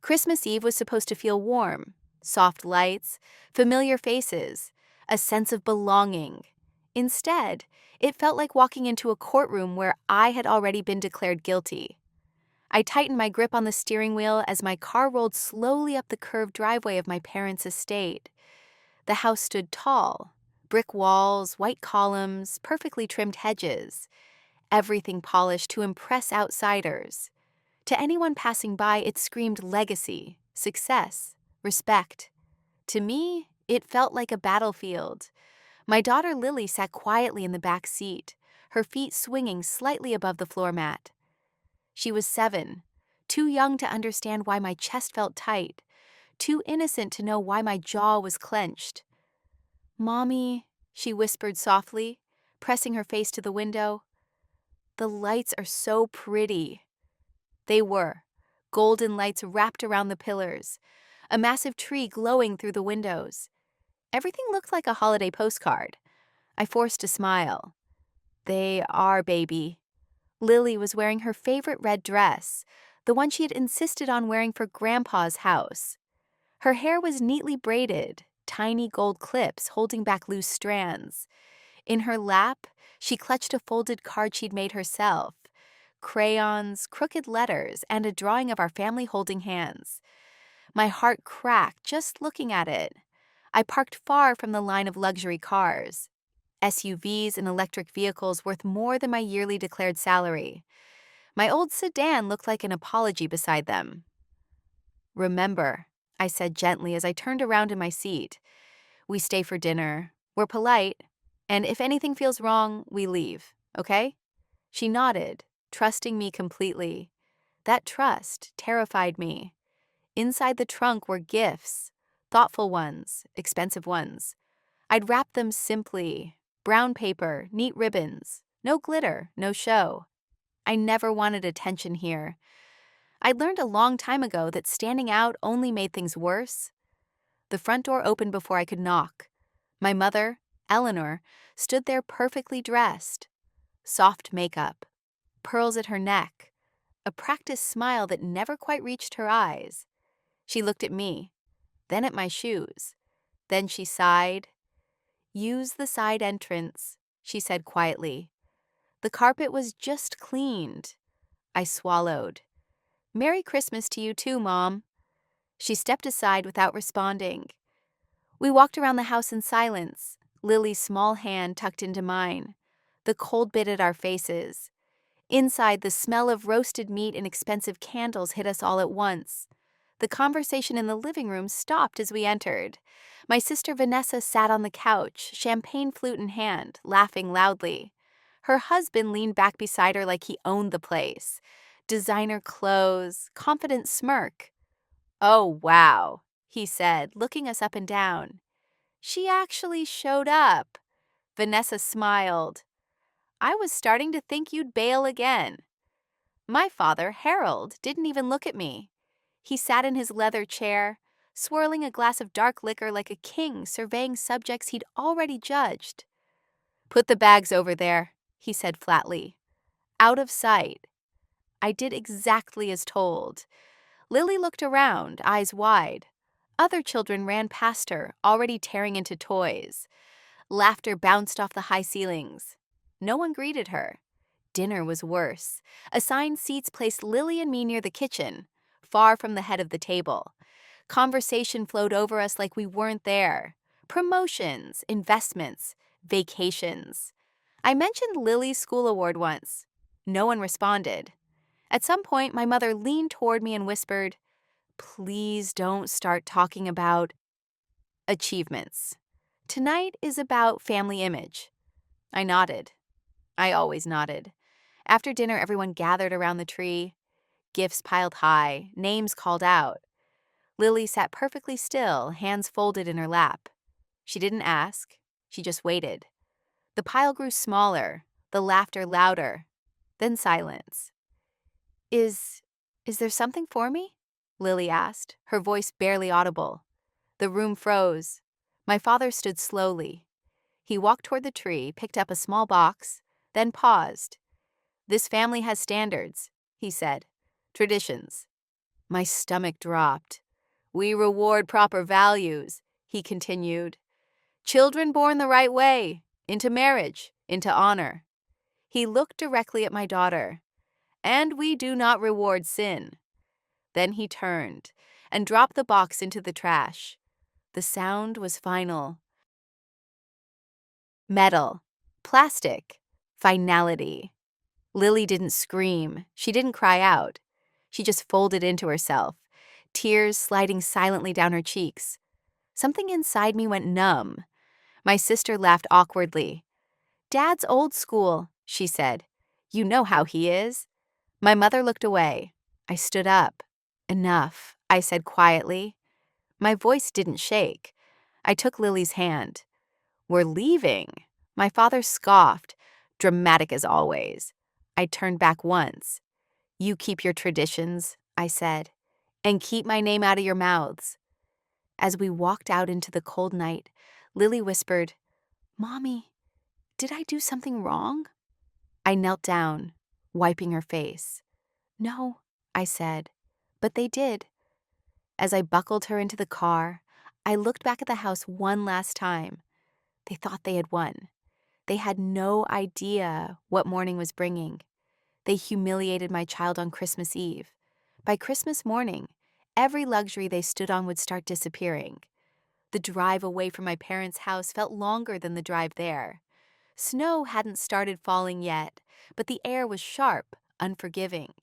Christmas Eve was supposed to feel warm, soft lights, familiar faces, a sense of belonging. Instead, it felt like walking into a courtroom where I had already been declared guilty. I tightened my grip on the steering wheel as my car rolled slowly up the curved driveway of my parents' estate. The house stood tall, brick walls, white columns, perfectly trimmed hedges, everything polished to impress outsiders. To anyone passing by, it screamed legacy, success, respect. To me, it felt like a battlefield. My daughter Lily sat quietly in the back seat, her feet swinging slightly above the floor mat. She was 7, too young to understand why my chest felt tight, too innocent to know why my jaw was clenched. "Mommy," she whispered softly, pressing her face to the window. "The lights are so pretty." They were, golden lights wrapped around the pillars, a massive tree glowing through the windows. Everything looked like a holiday postcard. I forced a smile. "They are, baby." Lily was wearing her favorite red dress, the one she had insisted on wearing for Grandpa's house. Her hair was neatly braided, tiny gold clips holding back loose strands. In her lap, she clutched a folded card she'd made herself, crayons, crooked letters, and a drawing of our family holding hands. My heart cracked just looking at it. I parked far from the line of luxury cars, SUVs and electric vehicles worth more than my yearly declared salary. My old sedan looked like an apology beside them. "Remember," I said gently as I turned around in my seat, "we stay for dinner, we're polite, and if anything feels wrong, we leave, okay?" She nodded, trusting me completely. That trust terrified me. Inside the trunk were gifts, thoughtful ones, expensive ones. I'd wrap them simply, brown paper, neat ribbons, no glitter, no show. I never wanted attention here. I'd learned a long time ago that standing out only made things worse. The front door opened before I could knock. My mother, Eleanor, stood there perfectly dressed. Soft makeup, pearls at her neck, a practiced smile that never quite reached her eyes. She looked at me, then at my shoes. Then she sighed. "Use the side entrance," she said quietly. The carpet was just cleaned. I swallowed. "Merry Christmas to you too, Mom." She stepped aside without responding. We walked around the house in silence, Lily's small hand tucked into mine. The cold bit at our faces. Inside, the smell of roasted meat and expensive candles hit us all at once. The conversation in the living room stopped as we entered. My sister Vanessa sat on the couch, champagne flute in hand, laughing loudly. Her husband leaned back beside her like he owned the place. Designer clothes, confident smirk. "Oh, wow," he said, looking us up and down. "She actually showed up." Vanessa smiled. "I was starting to think you'd bail again." My father, Harold, didn't even look at me. He sat in his leather chair, swirling a glass of dark liquor like a king surveying subjects he'd already judged. "Put the bags over there," he said flatly. "Out of sight." I did exactly as told. Lily looked around, eyes wide. Other children ran past her, already tearing into toys. Laughter bounced off the high ceilings. No one greeted her. Dinner was worse. Assigned seats placed Lily and me near the kitchen, far from the head of the table. Conversation flowed over us like we weren't there. Promotions, investments, vacations. I mentioned Lily's school award once. No one responded. At some point, my mother leaned toward me and whispered, "Please don't start talking about achievements. Tonight is about family image." I nodded. I always nodded. After dinner, everyone gathered around the tree. Gifts piled high, names called out. Lily sat perfectly still, hands folded in her lap. She didn't ask. She just waited. The pile grew smaller, the laughter louder, then silence. Is there something for me?" Lily asked, her voice barely audible. The room froze. My father stood slowly. He walked toward the tree, picked up a small box, then paused. "This family has standards," he said. "Traditions." My stomach dropped. "We reward proper values," he continued. "Children born the right way, into marriage, into honor." He looked directly at my daughter. "And we do not reward sin." Then he turned and dropped the box into the trash. The sound was final. Metal, plastic, finality. Lily didn't scream. She didn't cry out. She just folded into herself, tears sliding silently down her cheeks. Something inside me went numb. My sister laughed awkwardly. "Dad's old school," she said. "You know how he is." My mother looked away. I stood up. "Enough," I said quietly. My voice didn't shake. I took Lily's hand. "We're leaving." My father scoffed, dramatic as always. I turned back once. "You keep your traditions," I said, "and keep my name out of your mouths." As we walked out into the cold night, Lily whispered, "Mommy, did I do something wrong?" I knelt down, wiping her face. "No," I said, "but they did." As I buckled her into the car, I looked back at the house one last time. They thought they had won. They had no idea what morning was bringing. They humiliated my child on Christmas Eve. By Christmas morning, every luxury they stood on would start disappearing. The drive away from my parents' house felt longer than the drive there. Snow hadn't started falling yet, but the air was sharp, unforgiving.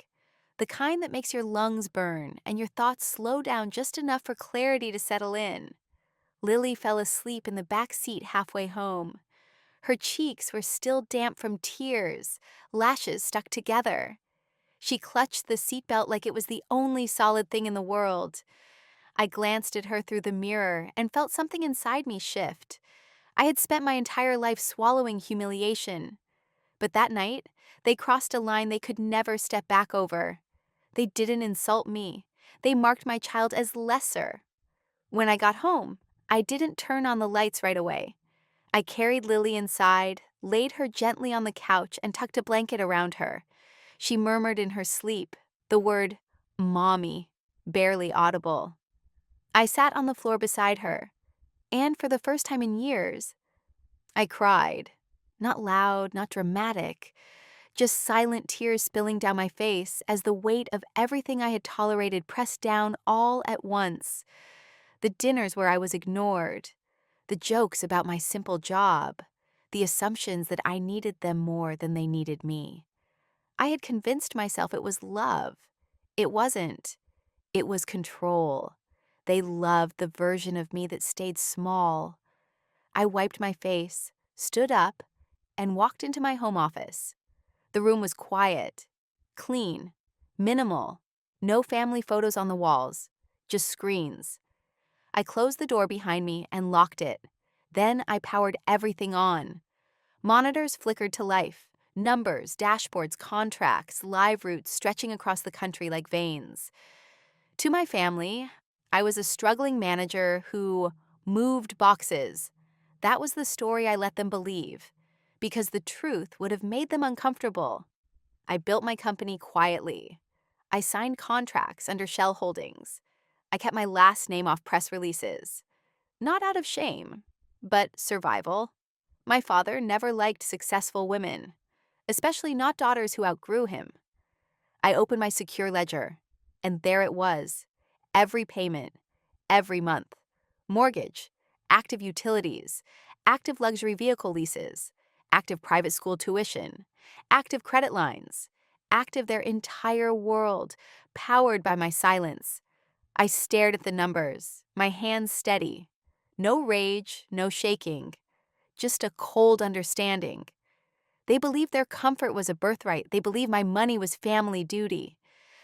The kind that makes your lungs burn and your thoughts slow down just enough for clarity to settle in. Lily fell asleep in the back seat halfway home. Her cheeks were still damp from tears, lashes stuck together. She clutched the seatbelt like it was the only solid thing in the world. I glanced at her through the mirror and felt something inside me shift. I had spent my entire life swallowing humiliation. But that night, they crossed a line they could never step back over. They didn't insult me. They marked my child as lesser. When I got home, I didn't turn on the lights right away. I carried Lily inside, laid her gently on the couch, and tucked a blanket around her. She murmured in her sleep, the word, "Mommy," barely audible. I sat on the floor beside her, and for the first time in years, I cried. Not loud, not dramatic, just silent tears spilling down my face as the weight of everything I had tolerated pressed down all at once. The dinners where I was ignored, the jokes about my simple job, the assumptions that I needed them more than they needed me. I had convinced myself it was love. It wasn't. It was control. They loved the version of me that stayed small. I wiped my face, stood up, and walked into my home office. The room was quiet, clean, minimal, no family photos on the walls, just screens. I closed the door behind me and locked it. Then I powered everything on. Monitors flickered to life. Numbers, dashboards, contracts, live routes stretching across the country like veins. To my family, I was a struggling manager who moved boxes. That was the story I let them believe, because the truth would have made them uncomfortable. I built my company quietly. I signed contracts under shell holdings. I kept my last name off press releases. Not out of shame, but survival. My father never liked successful women, especially not daughters who outgrew him. I opened my secure ledger, and there it was. Every payment, every month. Mortgage, active utilities, active luxury vehicle leases, active private school tuition, active credit lines, active their entire world, powered by my silence. I stared at the numbers, my hands steady. No rage, no shaking, just a cold understanding. They believed their comfort was a birthright. They believed my money was family duty.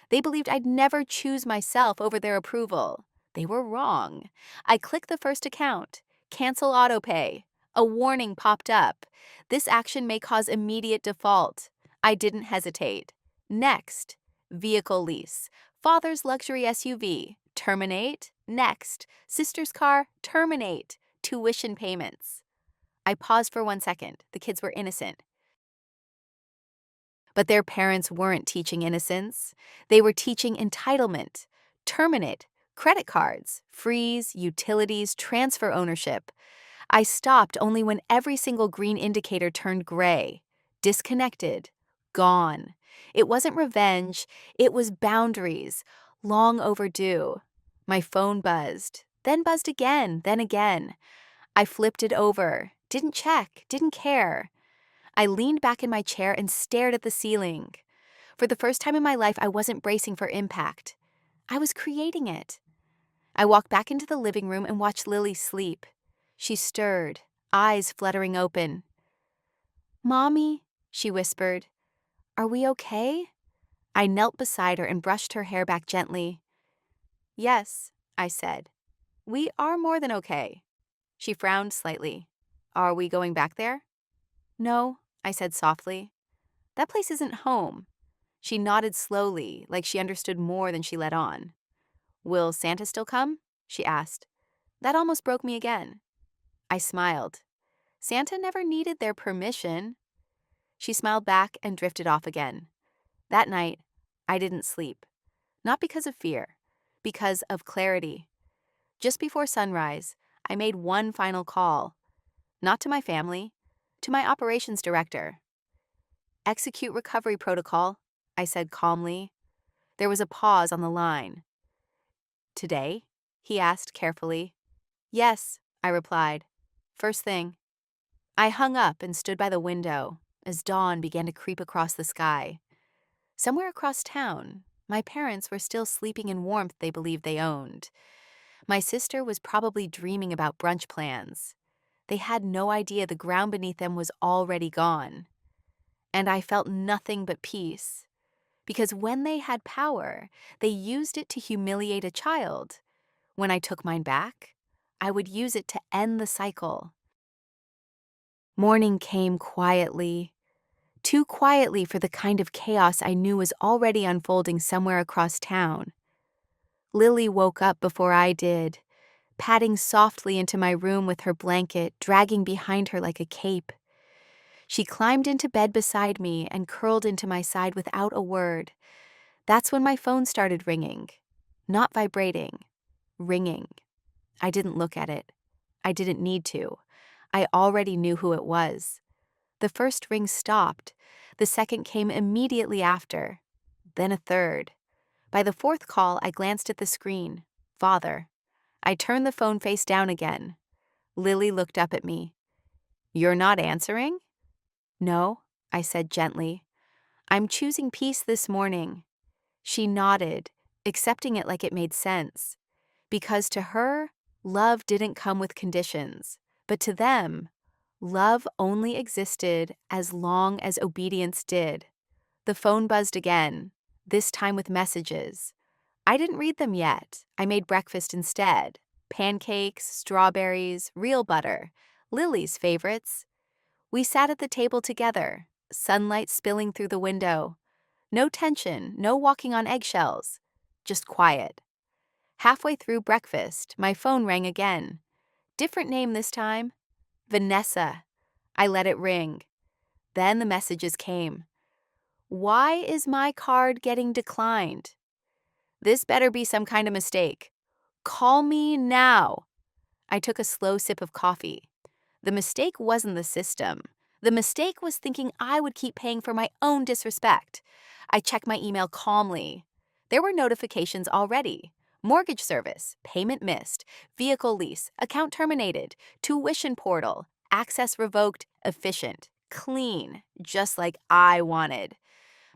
They believed I'd never choose myself over their approval. They were wrong. I clicked the first account. Cancel autopay. A warning popped up. This action may cause immediate default. I didn't hesitate. Next. Vehicle lease. Father's luxury SUV. Terminate. Next. Sister's car. Terminate. Tuition payments. I paused for 1 second. The kids were innocent. But their parents weren't teaching innocence. They were teaching entitlement. terminate, credit cards, freeze, utilities, transfer ownership. I stopped only when every single green indicator turned gray. Disconnected. Gone. It wasn't revenge, it was boundaries. Long overdue. My phone buzzed. Then buzzed again, then again. I flipped it over. Didn't check, didn't care. I leaned back in my chair and stared at the ceiling. For the first time in my life, I wasn't bracing for impact. I was creating it. I walked back into the living room and watched Lily sleep. She stirred, eyes fluttering open. "Mommy," she whispered, "are we okay?" I knelt beside her and brushed her hair back gently. "Yes," I said. "We are more than okay." She frowned slightly. "Are we going back there?" "No," I said softly. "That place isn't home." She nodded slowly, like she understood more than she let on. "Will Santa still come?" she asked. That almost broke me again. I smiled. Santa never needed their permission. She smiled back and drifted off again. That night, I didn't sleep. Not because of fear, because of clarity. Just before sunrise, I made one final call. Not to my family, to my operations director. "Execute recovery protocol," I said calmly. There was a pause on the line. "Today?" he asked carefully. "Yes," I replied. "First thing." I hung up and stood by the window as dawn began to creep across the sky. Somewhere across town, my parents were still sleeping in warmth they believed they owned. My sister was probably dreaming about brunch plans. They had no idea the ground beneath them was already gone. And I felt nothing but peace. Because when they had power, they used it to humiliate a child. When I took mine back, I would use it to end the cycle. Morning came quietly. Too quietly for the kind of chaos I knew was already unfolding somewhere across town. Lily woke up before I did, padding softly into my room with her blanket dragging behind her like a cape. She climbed into bed beside me and curled into my side without a word. That's when my phone started ringing. Not vibrating. Ringing. I didn't look at it. I didn't need to. I already knew who it was. The first ring stopped. The second came immediately after. Then a third. By the fourth call, I glanced at the screen. Father. I turned the phone face down again. Lily looked up at me. "You're not answering?" "No," I said gently. "I'm choosing peace this morning." She nodded, accepting it like it made sense. Because to her, love didn't come with conditions. But to them, love only existed as long as obedience did. The phone buzzed again, this time with messages. I didn't read them yet. I made breakfast instead. Pancakes, strawberries, real butter. Lily's favorites. We sat at the table together, sunlight spilling through the window. No tension, no walking on eggshells. Just quiet. Halfway through breakfast, my phone rang again. Different name this time. Vanessa. I let it ring. Then the messages came. "Why is my card getting declined?" "This better be some kind of mistake. Call me now." I took a slow sip of coffee. The mistake wasn't the system. The mistake was thinking I would keep paying for my own disrespect. I checked my email calmly. There were notifications already. Mortgage service, payment missed, vehicle lease, account terminated, tuition portal, access revoked, efficient, clean, just like I wanted.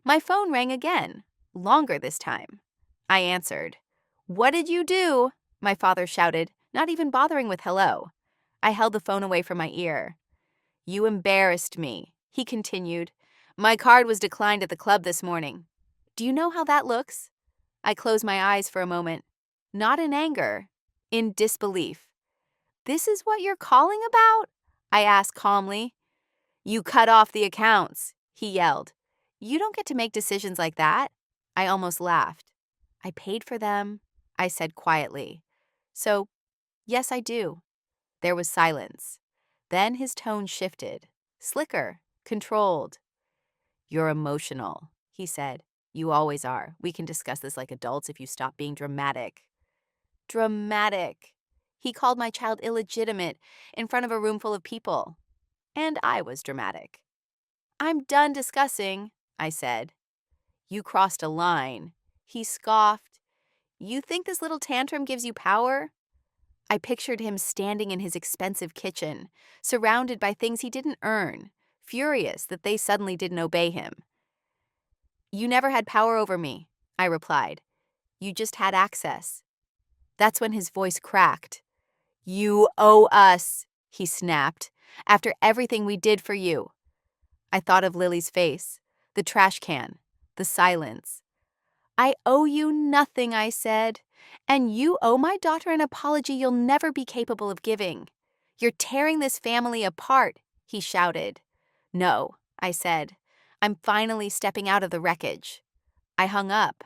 My phone rang again, longer this time. I answered. "What did you do?" my father shouted, not even bothering with hello. I held the phone away from my ear. "You embarrassed me," he continued. "My card was declined at the club this morning. Do you know how that looks?" I closed my eyes for a moment. Not in anger, in disbelief. "This is what you're calling about?" I asked calmly. "You cut off the accounts," he yelled. "You don't get to make decisions like that." I almost laughed. "I paid for them," I said quietly. "So, yes, I do." There was silence. Then his tone shifted. Slicker, controlled. "You're emotional," he said. You always are. We can discuss this like adults if you stop being dramatic. Dramatic. He called my child illegitimate in front of a room full of people. And I was dramatic. I'm done discussing, I said. You crossed a line. He scoffed. You think this little tantrum gives you power? I pictured him standing in his expensive kitchen, surrounded by things he didn't earn, furious that they suddenly didn't obey him. You never had power over me, I replied. You just had access. That's when his voice cracked. You owe us, he snapped, after everything we did for you. I thought of Lily's face, the trash can, the silence. I owe you nothing, I said, and you owe my daughter an apology you'll never be capable of giving. You're tearing this family apart, he shouted. No, I said. I'm finally stepping out of the wreckage. I hung up.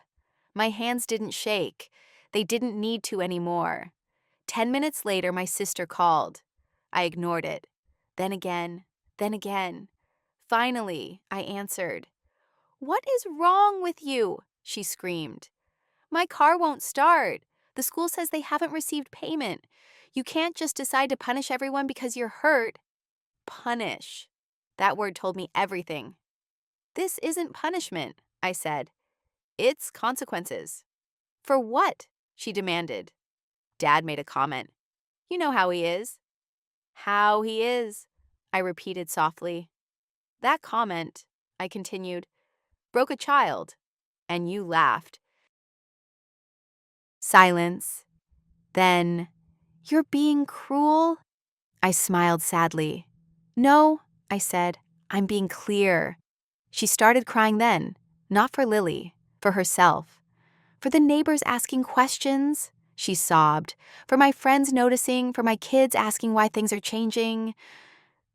My hands didn't shake. They didn't need to anymore. 10 minutes later, my sister called. I ignored it. Then again, then again. Finally, I answered. What is wrong with you? She screamed. My car won't start. The school says they haven't received payment. You can't just decide to punish everyone because you're hurt. Punish. That word told me everything. This isn't punishment, I said. It's consequences. For what? She demanded. Dad made a comment. You know how he is. How he is, I repeated softly. That comment, I continued, broke a child, and you laughed. Silence. Then, you're being cruel? I smiled sadly. No, I said, I'm being clear. She started crying then, not for Lily, for herself. For the neighbors asking questions, she sobbed. For my friends noticing, for my kids asking why things are changing.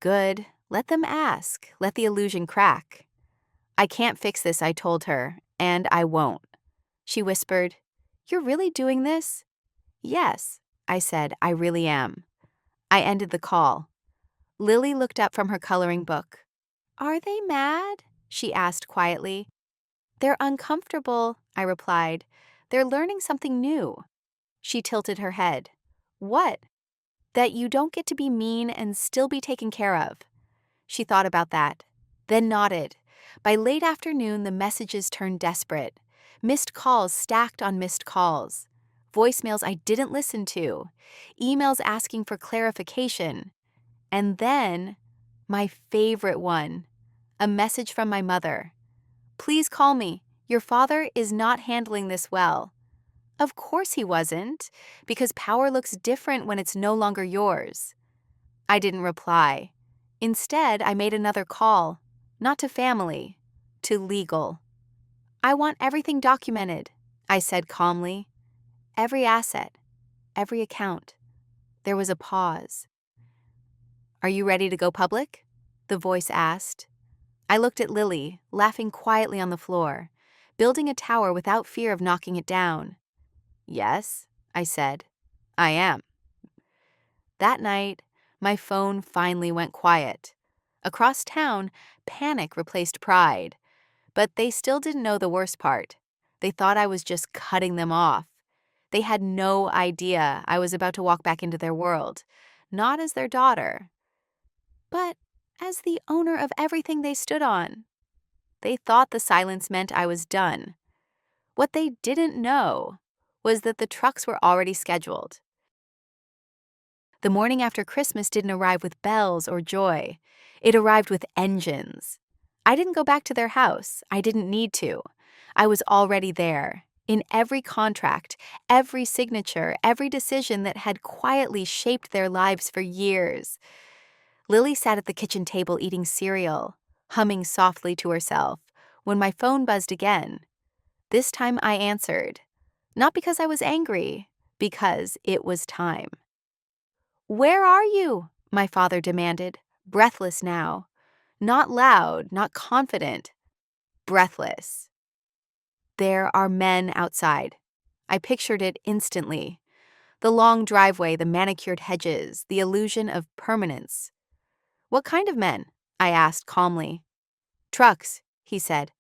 Good, let them ask, let the illusion crack. I can't fix this, I told her, and I won't. She whispered, You're really doing this? Yes, I said, I really am. I ended the call. Lily looked up from her coloring book. Are they mad? She asked quietly. They're uncomfortable, I replied. They're learning something new. She tilted her head. What? That you don't get to be mean and still be taken care of. She thought about that, then nodded. By late afternoon, the messages turned desperate. Missed calls stacked on missed calls. Voicemails I didn't listen to. Emails asking for clarification. And then, my favorite one, a message from my mother. Please call me. Your father is not handling this well. Of course he wasn't, because power looks different when it's no longer yours. I didn't reply. Instead, I made another call, not to family, to legal. I want everything documented, I said calmly. Every asset, every account. There was a pause. Are you ready to go public? The voice asked. I looked at Lily, laughing quietly on the floor, building a tower without fear of knocking it down. Yes, I said. I am. That night, my phone finally went quiet. Across town, panic replaced pride. But they still didn't know the worst part. They thought I was just cutting them off. They had no idea I was about to walk back into their world, not as their daughter, but as the owner of everything they stood on. They thought the silence meant I was done. What they didn't know was that the trucks were already scheduled. The morning after Christmas didn't arrive with bells or joy. It arrived with engines. I didn't go back to their house. I didn't need to. I was already there, in every contract, every signature, every decision that had quietly shaped their lives for years. Lily sat at the kitchen table eating cereal, humming softly to herself, when my phone buzzed again. This time I answered, not because I was angry, because it was time. Where are you? My father demanded, breathless now. Not loud, not confident, breathless. There are men outside. I pictured it instantly. The long driveway, the manicured hedges, the illusion of permanence. What kind of men? I asked calmly. Trucks, he said.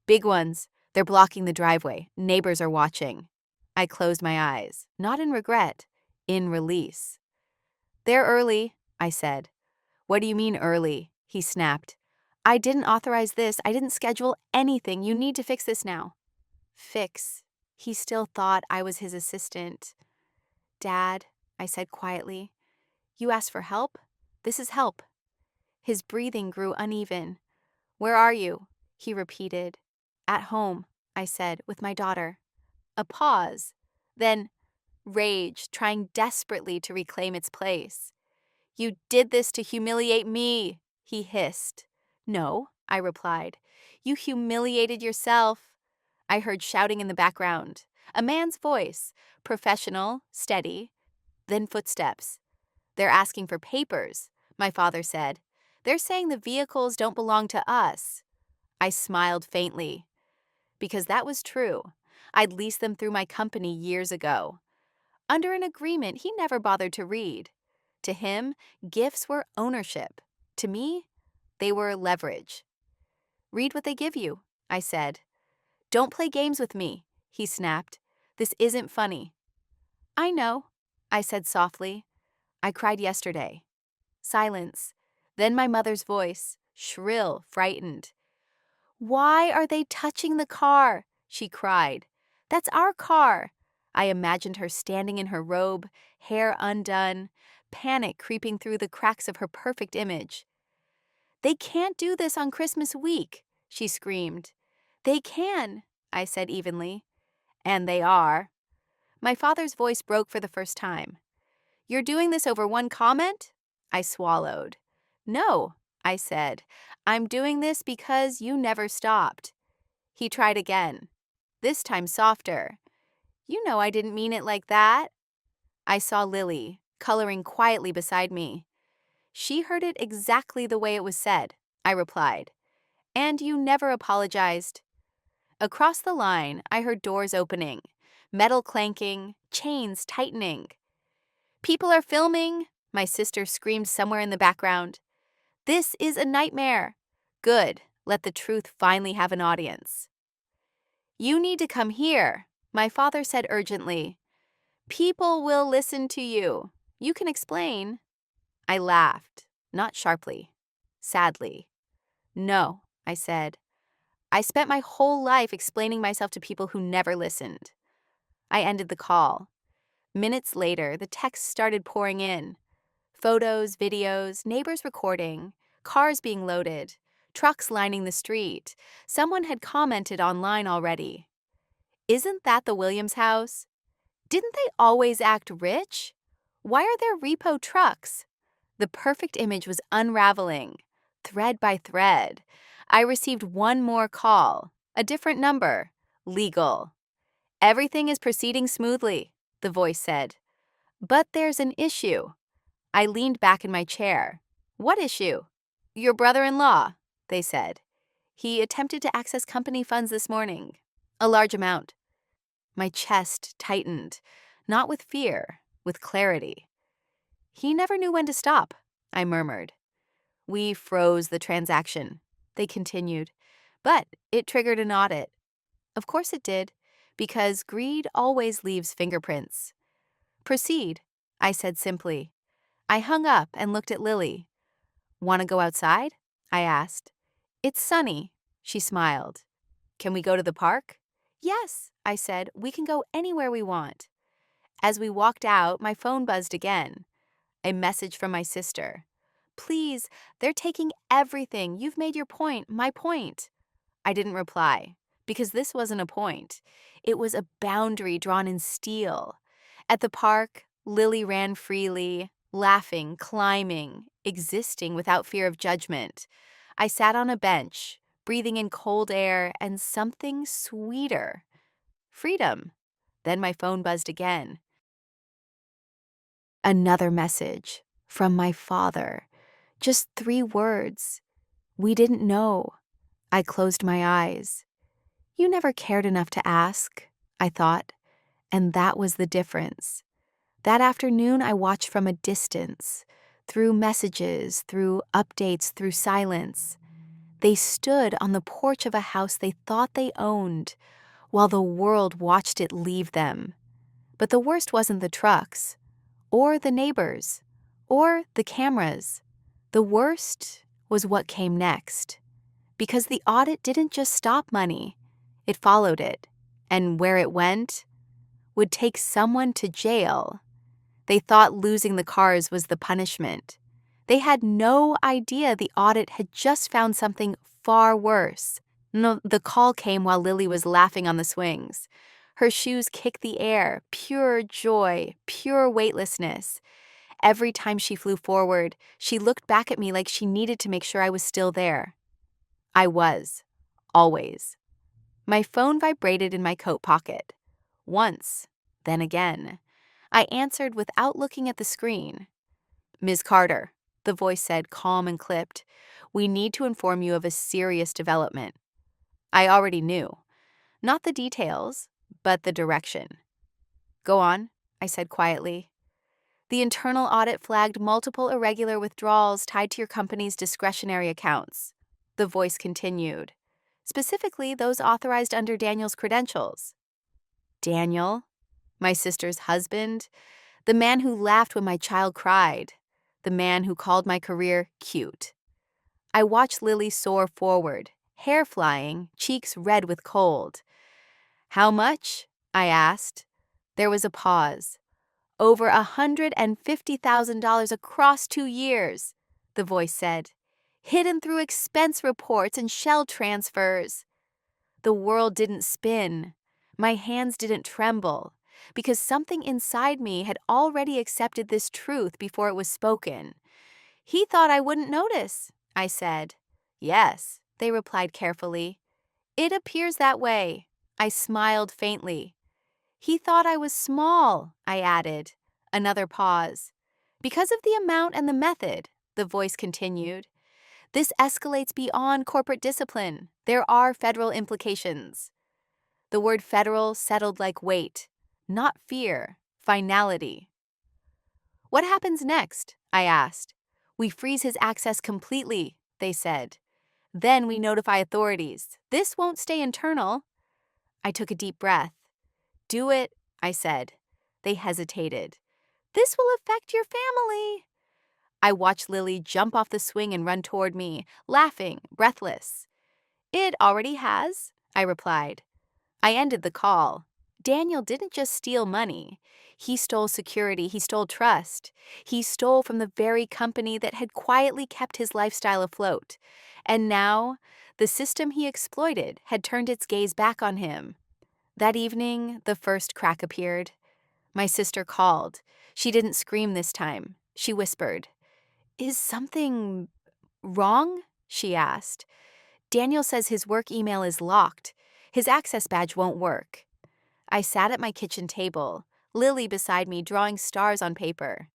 Big ones, They're blocking the driveway. Neighbors are watching. I closed my eyes, not in regret, in release. They're early, I said. What do you mean early? He snapped. I didn't authorize this. I didn't schedule anything. You need to fix this now. Fix. He still thought I was his assistant. Dad, I said quietly, you asked for help? This is help. His breathing grew uneven. Where are you? He repeated. At home, I said, with my daughter. A pause. Then rage, trying desperately to reclaim its place. You did this to humiliate me, he hissed. No, I replied. You humiliated yourself. I heard shouting in the background. A man's voice, professional, steady. Then footsteps. They're asking for papers, my father said. They're saying the vehicles don't belong to us. I smiled faintly. Because that was true. I'd leased them through my company years ago. Under an agreement he never bothered to read. To him, gifts were ownership. To me, they were leverage. Read what they give you, I said. Don't play games with me, he snapped. This isn't funny. I know, I said softly. I cried yesterday. Silence. Then my mother's voice, shrill, frightened. Why are they touching the car? She cried. That's our car. I imagined her standing in her robe, hair undone, panic creeping through the cracks of her perfect image. They can't do this on Christmas week, she screamed. They can, I said evenly. And they are. My father's voice broke for the first time. You're doing this over one comment? I swallowed. No, I said. I'm doing this because you never stopped. He tried again, this time softer. You know I didn't mean it like that. I saw Lily, coloring quietly beside me. She heard it exactly the way it was said, I replied. And you never apologized. Across the line, I heard doors opening, metal clanking, chains tightening. People are filming, my sister screamed somewhere in the background. This is a nightmare. Good, let the truth finally have an audience. You need to come here, my father said urgently. People will listen to you. You can explain. I laughed, not sharply, sadly. No, I said. I spent my whole life explaining myself to people who never listened. I ended the call. Minutes later, the texts started pouring in. Photos, videos, neighbors recording, cars being loaded, trucks lining the street. Someone had commented online already. Isn't that the Williams house? Didn't they always act rich? Why are there repo trucks? The perfect image was unraveling, thread by thread. I received one more call, a different number, legal. Everything is proceeding smoothly, the voice said. But there's an issue. I leaned back in my chair. What issue? Your brother-in-law, they said. He attempted to access company funds this morning. A large amount. My chest tightened, not with fear, with clarity. He never knew when to stop, I murmured. We froze the transaction, they continued, but it triggered an audit. Of course it did, because greed always leaves fingerprints. Proceed, I said simply. I hung up and looked at Lily. Want to go outside? I asked. It's sunny, she smiled. Can we go to the park? Yes, I said. We can go anywhere we want. As we walked out, my phone buzzed again. A message from my sister. Please, they're taking everything. You've made your point, my point. I didn't reply, because this wasn't a point. It was a boundary drawn in steel. At the park, Lily ran freely, laughing, climbing, existing without fear of judgment. I sat on a bench, breathing in cold air and something sweeter. Freedom. Then my phone buzzed again. Another message from my father. Just 3 words. We didn't know. I closed my eyes. You never cared enough to ask, I thought, and that was the difference. That afternoon, I watched from a distance, through messages, through updates, through silence. They stood on the porch of a house they thought they owned, while the world watched it leave them. But the worst wasn't the trucks, or the neighbors, or the cameras. The worst was what came next. Because the audit didn't just stop money, it followed it, and where it went would take someone to jail. They thought losing the cars was the punishment. They had no idea the audit had just found something far worse. No, the call came while Lily was laughing on the swings. Her shoes kicked the air, pure joy, pure weightlessness. Every time she flew forward, she looked back at me like she needed to make sure I was still there. I was, always. My phone vibrated in my coat pocket. Once, then again. I answered without looking at the screen. "Ms. Carter," the voice said, calm and clipped, "we need to inform you of a serious development." I already knew. Not the details, but the direction. "Go on," I said quietly. "The internal audit flagged multiple irregular withdrawals tied to your company's discretionary accounts," the voice continued. "Specifically, those authorized under Daniel's credentials." Daniel? My sister's husband? The man who laughed when my child cried? The man who called my career cute? I watched Lily soar forward, hair flying, cheeks red with cold. "How much?" I asked. There was a pause. "Over $150,000 across 2 years, the voice said. "Hidden through expense reports and shell transfers." The world didn't spin. My hands didn't tremble, because something inside me had already accepted this truth before it was spoken. "He thought I wouldn't notice," I said. "Yes," they replied carefully. "It appears that way." I smiled faintly. "He thought I was small," I added. Another pause. "Because of the amount and the method," the voice continued. "This escalates beyond corporate discipline. There are federal implications." The word federal settled like weight, not fear, finality. "What happens next?" I asked. "We freeze his access completely," they said. "Then we notify authorities. This won't stay internal." I took a deep breath. "Do it," I said. They hesitated. "This will affect your family." I watched Lily jump off the swing and run toward me, laughing, breathless. "It already has," I replied. I ended the call. Daniel didn't just steal money. He stole security, he stole trust. He stole from the very company that had quietly kept his lifestyle afloat. And now, the system he exploited had turned its gaze back on him. That evening, the first crack appeared. My sister called. She didn't scream this time. She whispered. "Is something wrong?" she asked. "Daniel says his work email is locked. His access badge won't work." I sat at my kitchen table, Lily beside me drawing stars on paper.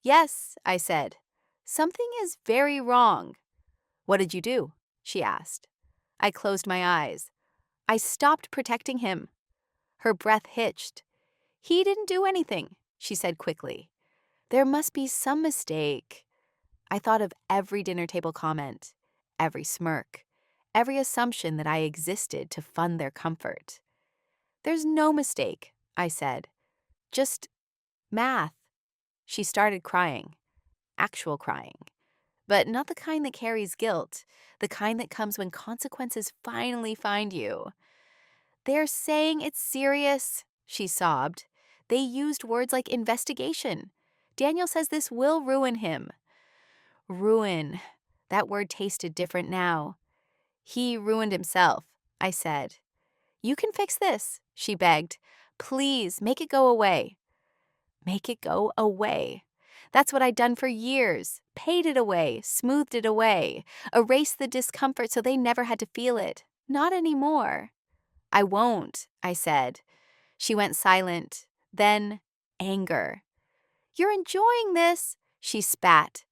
"Yes," I said. "Something is very wrong." "What did you do?" she asked. I closed my eyes. "I stopped protecting him." Her breath hitched. "He didn't do anything," she said quickly. "There must be some mistake." I thought of every dinner table comment, every smirk, every assumption that I existed to fund their comfort. "There's no mistake," I said. "Just math." She started crying. Actual crying. But not the kind that carries guilt, the kind that comes when consequences finally find you. "They're saying it's serious," she sobbed. "They used words like investigation. Daniel says this will ruin him." Ruin. That word tasted different now. "He ruined himself," I said. "You can fix this," she begged. "Please, make it go away." Make it go away. That's what I'd done for years. Paid it away, smoothed it away, erased the discomfort so they never had to feel it. Not anymore. "I won't," I said. She went silent. Then, anger. "You're enjoying this," she spat.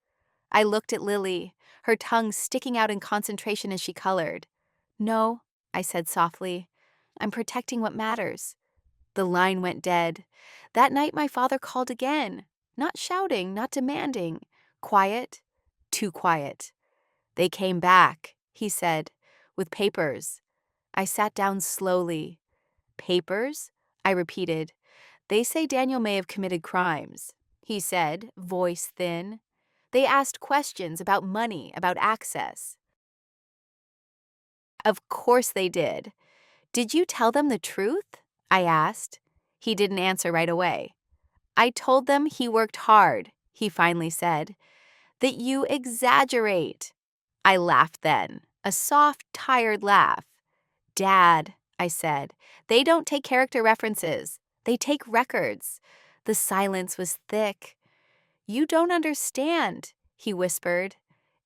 I looked at Lily, her tongue sticking out in concentration as she colored. "No," I said softly. "I'm protecting what matters." The line went dead. That night my father called again. Not shouting, not demanding. Quiet, too quiet. They came back, he said, with papers. I sat down slowly. Papers? I repeated. They say Daniel may have committed crimes, he said, voice thin. They asked questions about money, about access. Of course they did. Did you tell them the truth? I asked. He didn't answer right away. I told them he worked hard, he finally said. That you exaggerate. I laughed then, a soft, tired laugh. Dad, I said, they don't take character references. They take records. The silence was thick. You don't understand, he whispered.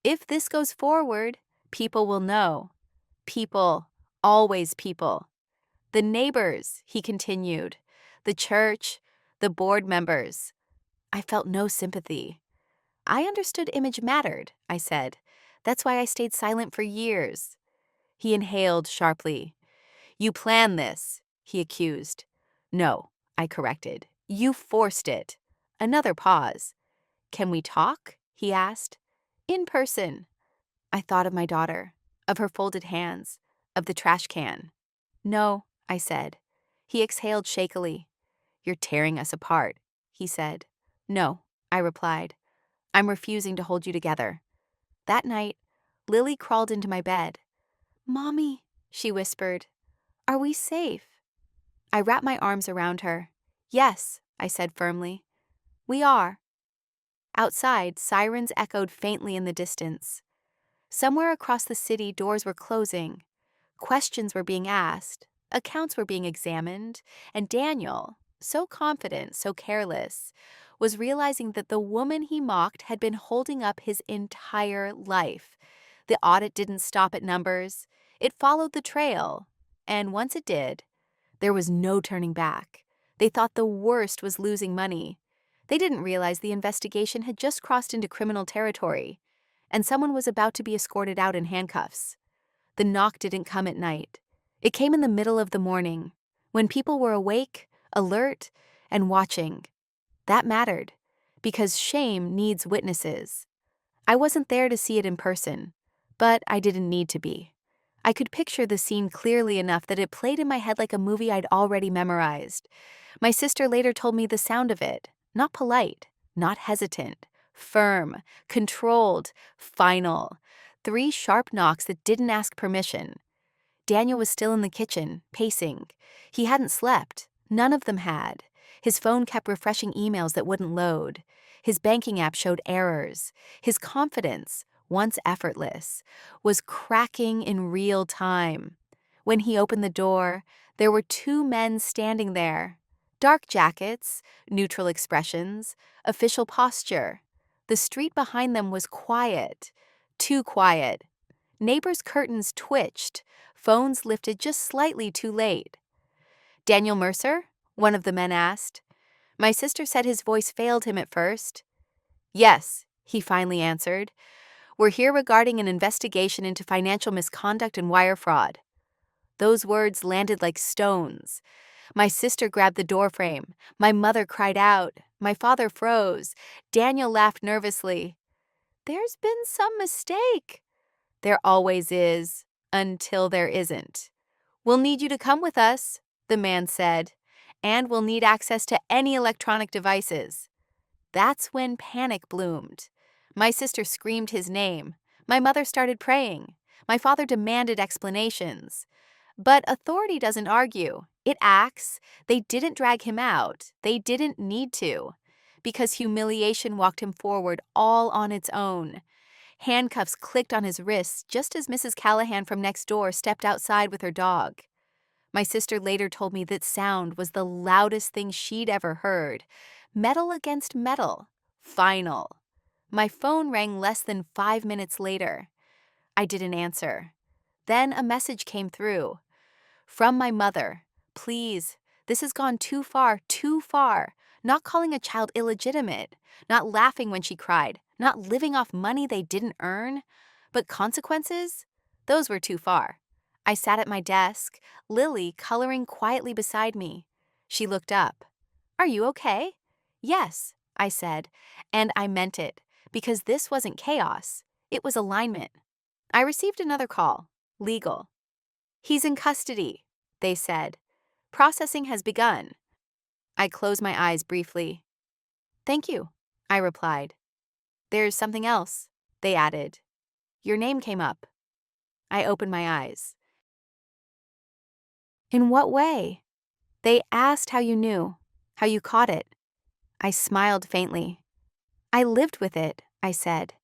If this goes forward, people will know. People, always people. The neighbors, he continued. The church, the board members. I felt no sympathy. I understood image mattered, I said. That's why I stayed silent for years. He inhaled sharply. You planned this, he accused. No, I corrected. You forced it. Another pause. Can we talk? He asked. In person. I thought of my daughter, of her folded hands, of the trash can. No, I said. He exhaled shakily. You're tearing us apart, he said. No, I replied. I'm refusing to hold you together. That night, Lily crawled into my bed. Mommy, she whispered, are we safe? I wrapped my arms around her. Yes, I said firmly. We are. Outside, sirens echoed faintly in the distance. Somewhere across the city, doors were closing. Questions were being asked. Accounts were being examined. And Daniel, so confident, so careless, was realizing that the woman he mocked had been holding up his entire life. The audit didn't stop at numbers. It followed the trail. And once it did, there was no turning back. They thought the worst was losing money. They didn't realize the investigation had just crossed into criminal territory, and someone was about to be escorted out in handcuffs. The knock didn't come at night. It came in the middle of the morning, when people were awake, alert, and watching. That mattered, because shame needs witnesses. I wasn't there to see it in person, but I didn't need to be. I could picture the scene clearly enough that it played in my head like a movie I'd already memorized. My sister later told me the sound of it, not polite, not hesitant, firm, controlled, final. 3 sharp knocks that didn't ask permission. Daniel was still in the kitchen, pacing. He hadn't slept. None of them had. His phone kept refreshing emails that wouldn't load. His banking app showed errors. His confidence, once effortless, was cracking in real time. When he opened the door, there were 2 men standing there. Dark jackets, neutral expressions, official posture. The street behind them was quiet. Too quiet. Neighbors' curtains twitched. Phones lifted just slightly too late. Daniel Mercer? One of the men asked. My sister said his voice failed him at first. Yes, he finally answered. We're here regarding an investigation into financial misconduct and wire fraud. Those words landed like stones. My sister grabbed the doorframe. My mother cried out. My father froze. Daniel laughed nervously. There's been some mistake. There always is, until there isn't. We'll need you to come with us, the man said, and we'll need access to any electronic devices. That's when panic bloomed. My sister screamed his name. My mother started praying. My father demanded explanations. But authority doesn't argue. It acts. They didn't drag him out. They didn't need to. Because humiliation walked him forward all on its own. Handcuffs clicked on his wrists just as Mrs. Callahan from next door stepped outside with her dog. My sister later told me that sound was the loudest thing she'd ever heard. Metal against metal. Final. My phone rang less than 5 minutes later. I didn't answer. Then a message came through. From my mother. Please, this has gone too far, too far. Not calling a child illegitimate. Not laughing when she cried. Not living off money they didn't earn. But consequences? Those were too far. I sat at my desk, Lily coloring quietly beside me. She looked up. Are you okay? Yes, I said, and I meant it, because this wasn't chaos. It was alignment. I received another call. Legal. He's in custody, they said. Processing has begun. I closed my eyes briefly. Thank you, I replied. There's something else, they added. Your name came up. I opened my eyes. In what way? They asked how you knew, how you caught it. I smiled faintly. I lived with it, I said,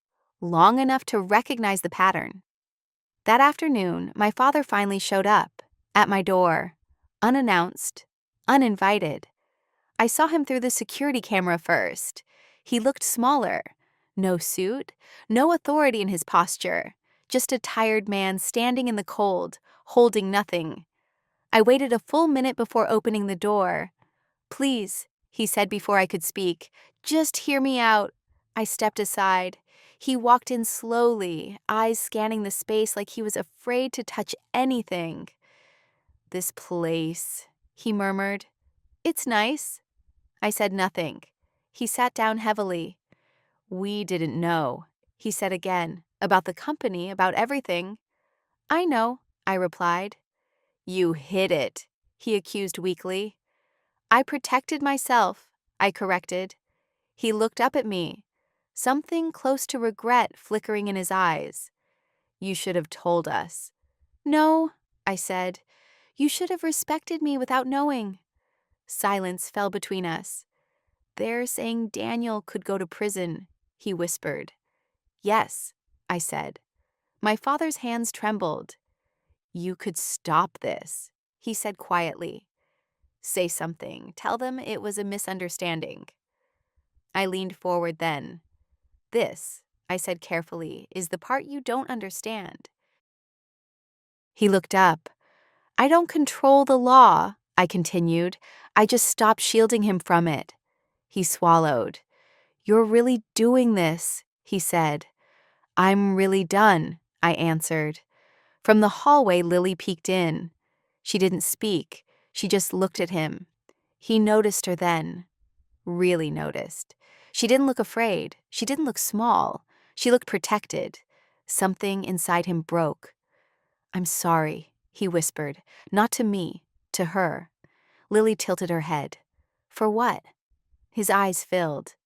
long enough to recognize the pattern. That afternoon, my father finally showed up, at my door, unannounced, uninvited. I saw him through the security camera first. He looked smaller. No suit, no authority in his posture, just a tired man standing in the cold, holding nothing. I waited a full minute before opening the door. Please, he said before I could speak, just hear me out. I stepped aside. He walked in slowly, eyes scanning the space like he was afraid to touch anything. This place, he murmured. It's nice. I said nothing. He sat down heavily. We didn't know, he said again, about the company, about everything. I know, I replied. You hid it, he accused weakly. I protected myself, I corrected. He looked up at me, something close to regret flickering in his eyes. You should have told us. No, I said. You should have respected me without knowing. Silence fell between us. They're saying Daniel could go to prison, he whispered. Yes, I said. My father's hands trembled. You could stop this, he said quietly. Say something. Tell them it was a misunderstanding. I leaned forward then. This, I said carefully, is the part you don't understand. He looked up. I don't control the law, I continued. I just stopped shielding him from it. He swallowed. You're really doing this, he said. I'm really done, I answered. From the hallway, Lily peeked in. She didn't speak. She just looked at him. He noticed her then. Really noticed. She didn't look afraid. She didn't look small. She looked protected. Something inside him broke. I'm sorry, he whispered. Not to me, to her. Lily tilted her head. For what? His eyes filled.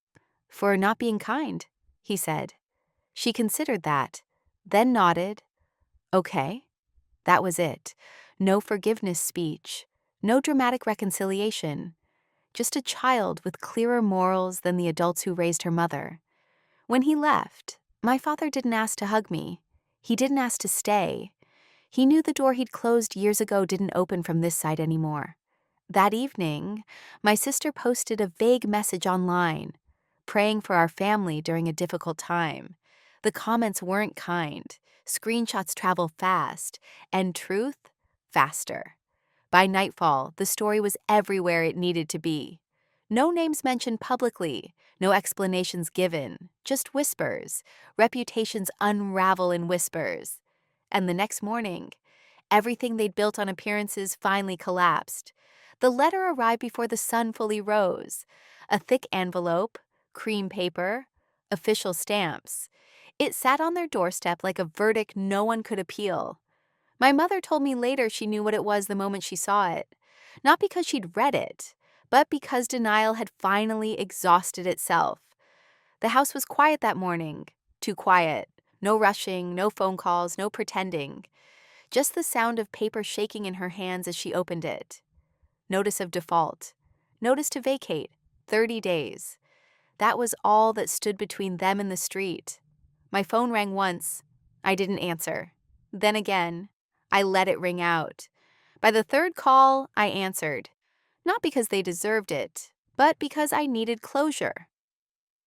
For not being kind, he said. She considered that, then nodded. Okay. That was it. No forgiveness speech. No dramatic reconciliation. Just a child with clearer morals than the adults who raised her mother. When he left, my father didn't ask to hug me. He didn't ask to stay. He knew the door he'd closed years ago didn't open from this side anymore. That evening, my sister posted a vague message online, praying for our family during a difficult time. The comments weren't kind. Screenshots travel fast, and truth, faster. By nightfall, the story was everywhere it needed to be. No names mentioned publicly, no explanations given, just whispers. Reputations unravel in whispers. And the next morning, everything they'd built on appearances finally collapsed. The letter arrived before the sun fully rose. A thick envelope, cream paper, official stamps. It sat on their doorstep like a verdict no one could appeal. My mother told me later she knew what it was the moment she saw it. Not because she'd read it, but because denial had finally exhausted itself. The house was quiet that morning. Too quiet. No rushing, no phone calls, no pretending. Just the sound of paper shaking in her hands as she opened it. Notice of default. Notice to vacate. 30 days. That was all that stood between them and the street. My phone rang once. I didn't answer. Then again. I let it ring out. By the third call, I answered. Not because they deserved it, but because I needed closure.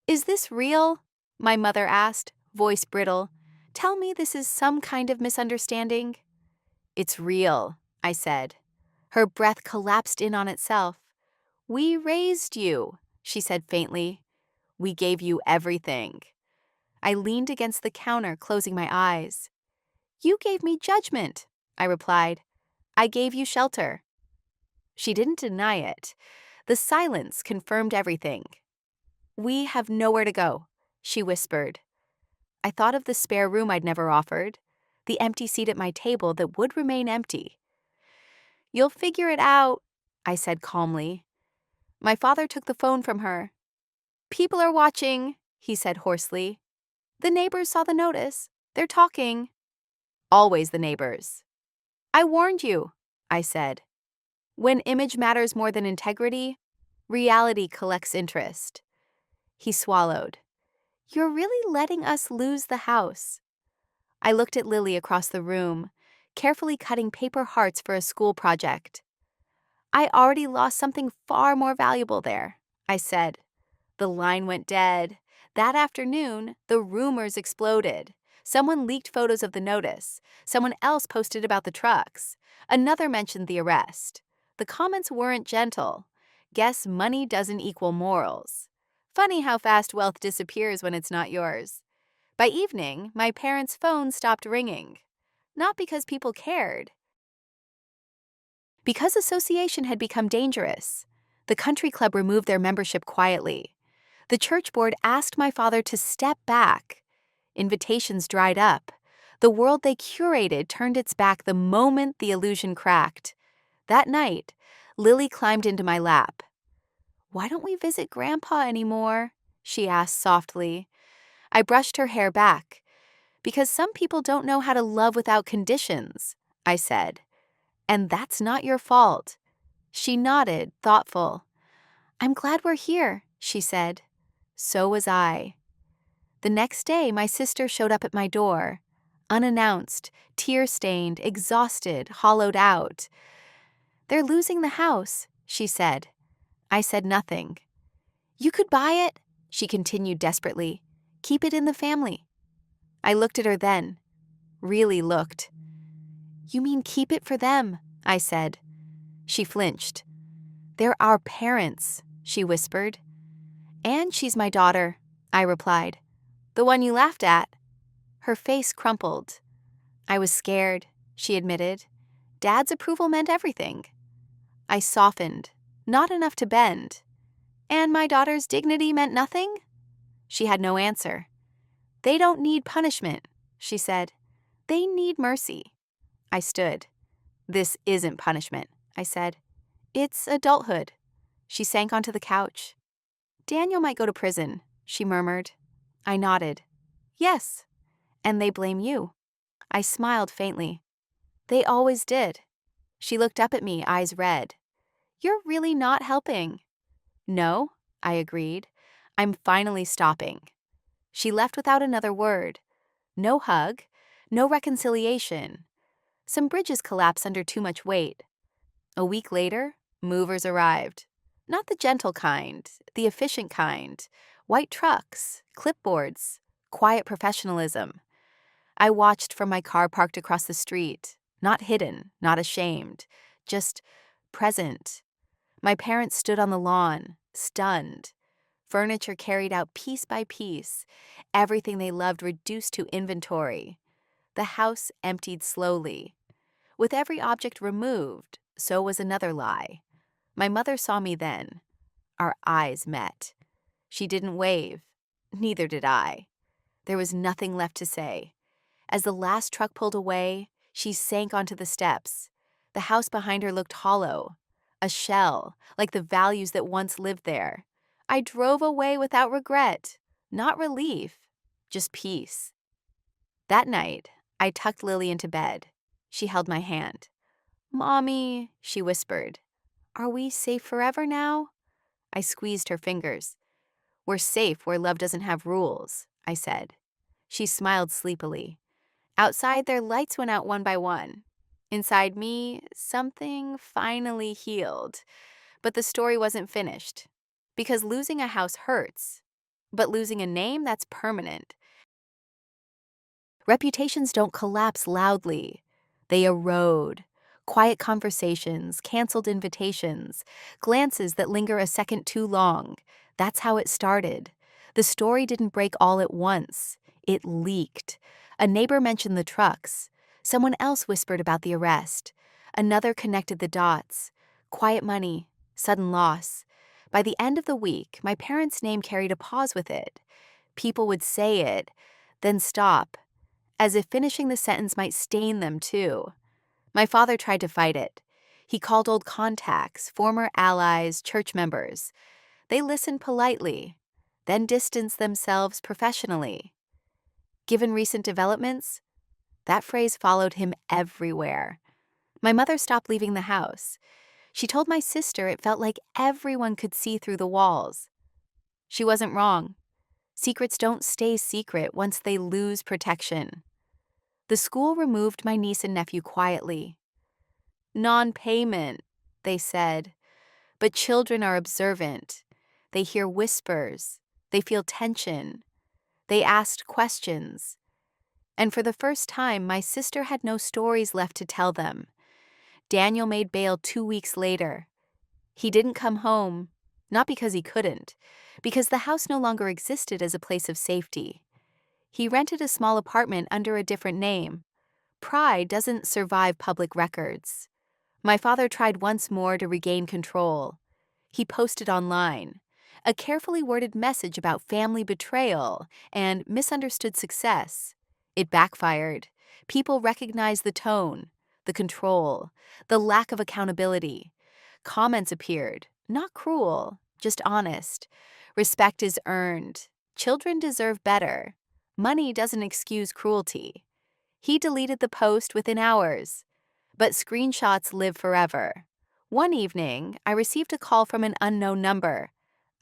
Is this real? My mother asked, voice brittle. Tell me this is some kind of misunderstanding. It's real, I said. Her breath collapsed in on itself. We raised you, she said faintly. We gave you everything. I leaned against the counter, closing my eyes. You gave me judgment, I replied. I gave you shelter. She didn't deny it. The silence confirmed everything. We have nowhere to go, she whispered. I thought of the spare room I'd never offered. the empty seat at my table that would remain empty. "You'll figure it out," I said calmly. My father took the phone from her. "People are watching," he said hoarsely. "The neighbors saw the notice. They're talking." "Always the neighbors." "I warned you," I said. When image matters more than integrity, reality collects interest. He swallowed. "You're really letting us lose the house." I looked at Lily across the room, carefully cutting paper hearts for a school project. "I already lost something far more valuable there," I said. The line went dead. That afternoon, the rumors exploded. Someone leaked photos of the notice. Someone else posted about the trucks. Another mentioned the arrest. The comments weren't gentle. "Guess money doesn't equal morals." Funny how fast wealth disappears when it's not yours. By evening, my parents' phones stopped ringing. Not because people cared. Because association had become dangerous. The country club removed their membership quietly. The church board asked my father to step back. Invitations dried up. The world they curated turned its back the moment the illusion cracked. That night, Lily climbed into my lap. "Why don't we visit Grandpa anymore?" she asked softly. I brushed her hair back. "Because some people don't know how to love without conditions," I said. "And that's not your fault." She nodded, thoughtful. "I'm glad we're here," she said. So was I. The next day, my sister showed up at my door. Unannounced, tear-stained, exhausted, hollowed out. "They're losing the house," she said. I said nothing. "You could buy it," she continued desperately. "Keep it in the family." I looked at her then. Really looked. "You mean keep it for them," I said. She flinched. "They're our parents," she whispered. "And she's my daughter," I replied. "The one you laughed at." Her face crumpled. "I was scared," she admitted. "Dad's approval meant everything." I softened, not enough to bend. "And my daughter's dignity meant nothing?" She had no answer. "They don't need punishment," she said. "They need mercy." I stood. "This isn't punishment," I said. "It's adulthood." She sank onto the couch. "Daniel might go to prison," she murmured. I nodded. "Yes. And they blame you." I smiled faintly. "They always did." She looked up at me, eyes red. "You're really not helping." "No," I agreed. "I'm finally stopping." She left without another word. No hug, no reconciliation. Some bridges collapsed under too much weight. A week later, movers arrived. Not the gentle kind, the efficient kind. White trucks, clipboards, quiet professionalism. I watched from my car parked across the street, not hidden, not ashamed, just present. My parents stood on the lawn, stunned. Furniture carried out piece by piece, everything they loved reduced to inventory. The house emptied slowly. With every object removed, so was another lie. My mother saw me then. Our eyes met. She didn't wave. Neither did I. There was nothing left to say. As the last truck pulled away, she sank onto the steps. The house behind her looked hollow, a shell, like the values that once lived there. I drove away without regret, not relief, just peace. That night, I tucked Lily into bed. She held my hand. "Mommy," she whispered, "are we safe forever now?" I squeezed her fingers. "We're safe where love doesn't have rules," I said. She smiled sleepily. Outside, their lights went out one by one. Inside me, something finally healed. But the story wasn't finished. Because losing a house hurts. But losing a name, that's permanent. Reputations don't collapse loudly. They erode. Quiet conversations, canceled invitations, glances that linger a second too long. That's how it started. The story didn't break all at once. It leaked. A neighbor mentioned the trucks. Someone else whispered about the arrest. Another connected the dots. Quiet money, sudden loss. By the end of the week, my parents' name carried a pause with it. People would say it, then stop. as if finishing the sentence might stain them too. My father tried to fight it. He called old contacts, former allies, church members. They listened politely, then distanced themselves professionally. Given recent developments, that phrase followed him everywhere. My mother stopped leaving the house. She told my sister it felt like everyone could see through the walls. She wasn't wrong. Secrets don't stay secret once they lose protection. The school removed my niece and nephew quietly. Non-payment, they said. But children are observant. They hear whispers. They feel tension. They asked questions. And for the first time, my sister had no stories left to tell them. Daniel made bail 2 weeks later. He didn't come home, not because he couldn't, because the house no longer existed as a place of safety. He rented a small apartment under a different name. Pride doesn't survive public records. My father tried once more to regain control. He posted online a carefully worded message about family betrayal and misunderstood success. It backfired. People recognized the tone, the control, the lack of accountability. Comments appeared, not cruel, just honest. Respect is earned. Children deserve better. Money doesn't excuse cruelty. He deleted the post within hours. But screenshots live forever. One evening, I received a call from an unknown number.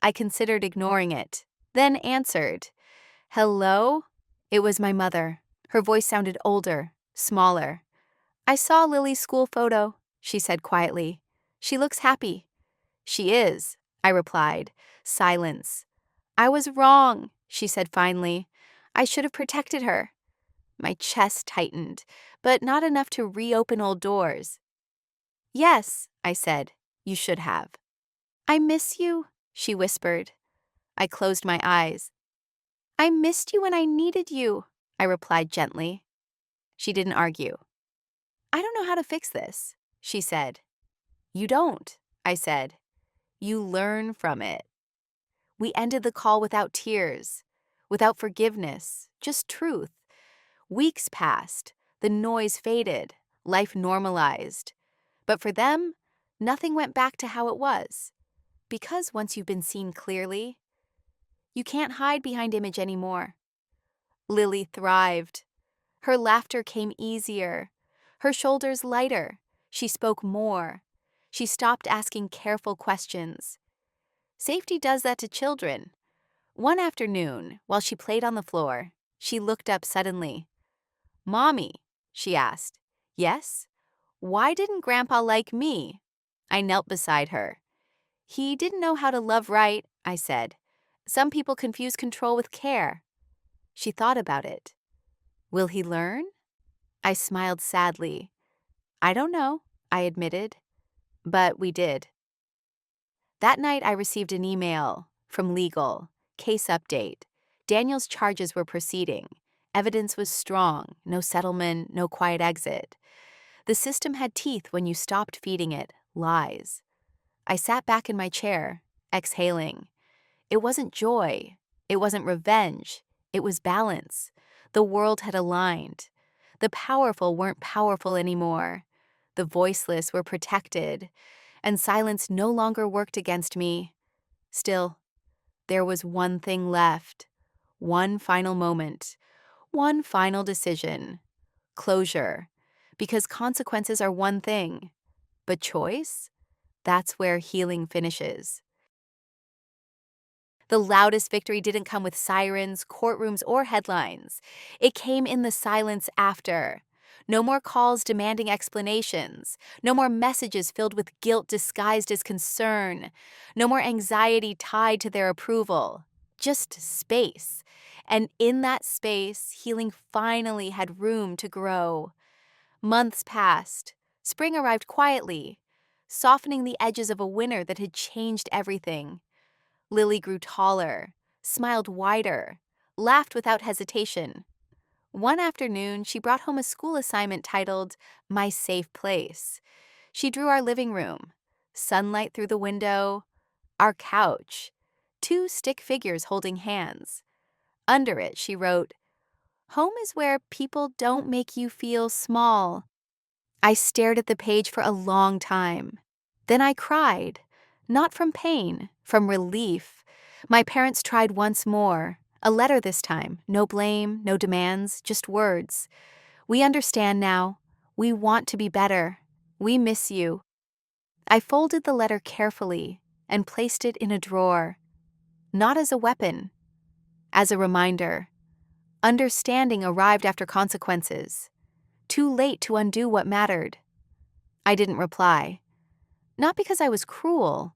I considered ignoring it, then answered. Hello? It was my mother. Her voice sounded older, smaller. I saw Lily's school photo, she said quietly. She looks happy. She is, I replied. Silence. I was wrong, she said finally. I should have protected her. My chest tightened, but not enough to reopen old doors. Yes, I said, you should have. I miss you, she whispered. I closed my eyes. I missed you when I needed you, I replied gently. She didn't argue. I don't know how to fix this, she said. You don't, I said. You learn from it. We ended the call without tears, without forgiveness, just truth. Weeks passed, the noise faded, life normalized. But for them, nothing went back to how it was. Because once you've been seen clearly, you can't hide behind image anymore. Lily thrived. Her laughter came easier. Her shoulders lighter. She spoke more. She stopped asking careful questions. Safety does that to children. One afternoon, while she played on the floor, she looked up suddenly. Mommy, she asked. Yes? Why didn't Grandpa like me? I knelt beside her. He didn't know how to love right, I said. Some people confuse control with care. She thought about it. Will he learn? I smiled sadly. I don't know, I admitted. But we did. That night I received an email from legal. Case update. Daniel's charges were proceeding. Evidence was strong. No settlement, no quiet exit. The system had teeth when you stopped feeding it lies. I sat back in my chair, exhaling. It wasn't joy. It wasn't revenge. It was balance. The world had aligned. The powerful weren't powerful anymore. The voiceless were protected, and silence no longer worked against me. Still, there was one thing left. One final moment. One final decision. Closure. Because consequences are one thing. But choice? That's where healing finishes. The loudest victory didn't come with sirens, courtrooms, or headlines. It came in the silence after. No more calls demanding explanations. No more messages filled with guilt disguised as concern. No more anxiety tied to their approval. Just space. And in that space, healing finally had room to grow. Months passed. Spring arrived quietly, softening the edges of a winter that had changed everything. Lily grew taller, smiled wider, laughed without hesitation. One afternoon, she brought home a school assignment titled, My Safe Place. She drew our living room, sunlight through the window, our couch, two stick figures holding hands. Under it, she wrote, Home is where people don't make you feel small. I stared at the page for a long time. Then I cried. Not from pain, from relief. My parents tried once more. A letter this time. No blame, no demands, just words. We understand now. We want to be better. We miss you. I folded the letter carefully and placed it in a drawer. Not as a weapon, as a reminder. Understanding arrived after consequences. Too late to undo what mattered. I didn't reply. Not because I was cruel,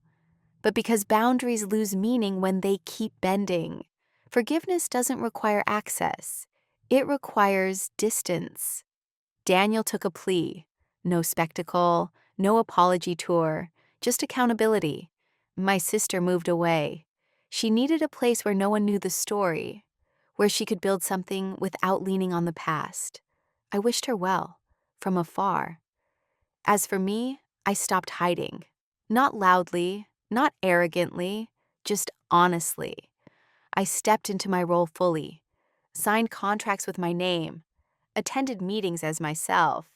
but because boundaries lose meaning when they keep bending. Forgiveness doesn't require access. It requires distance. Daniel took a plea. No spectacle, no apology tour, just accountability. My sister moved away. She needed a place where no one knew the story, where she could build something without leaning on the past. I wished her well, from afar. As for me, I stopped hiding. Not loudly, not arrogantly, just honestly. I stepped into my role fully, signed contracts with my name, attended meetings as myself,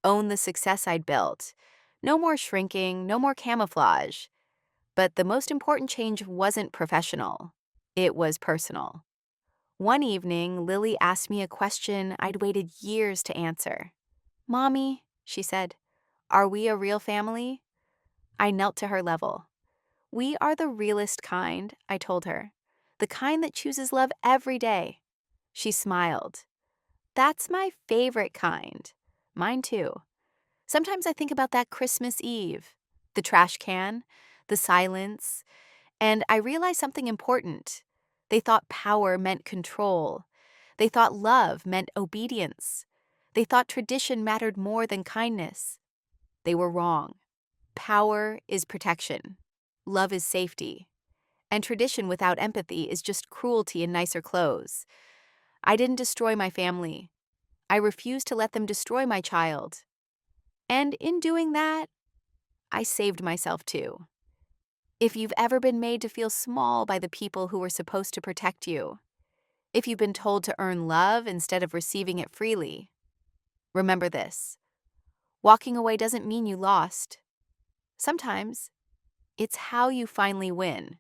owned the success I'd built. No more shrinking, no more camouflage. But the most important change wasn't professional. It was personal. One evening, Lily asked me a question I'd waited years to answer. "Mommy," she said, "are we a real family?" I knelt to her level. "We are the realest kind," I told her. "The kind that chooses love every day." She smiled. "That's my favorite kind." Mine too. Sometimes I think about that Christmas Eve, the trash can, the silence, and I realize something important. They thought power meant control. They thought love meant obedience. They thought tradition mattered more than kindness. They were wrong. Power is protection. Love is safety. And tradition without empathy is just cruelty in nicer clothes. I didn't destroy my family. I refused to let them destroy my child. And in doing that, I saved myself too. If you've ever been made to feel small by the people who were supposed to protect you, if you've been told to earn love instead of receiving it freely, remember this. Walking away doesn't mean you lost. Sometimes it's how you finally win.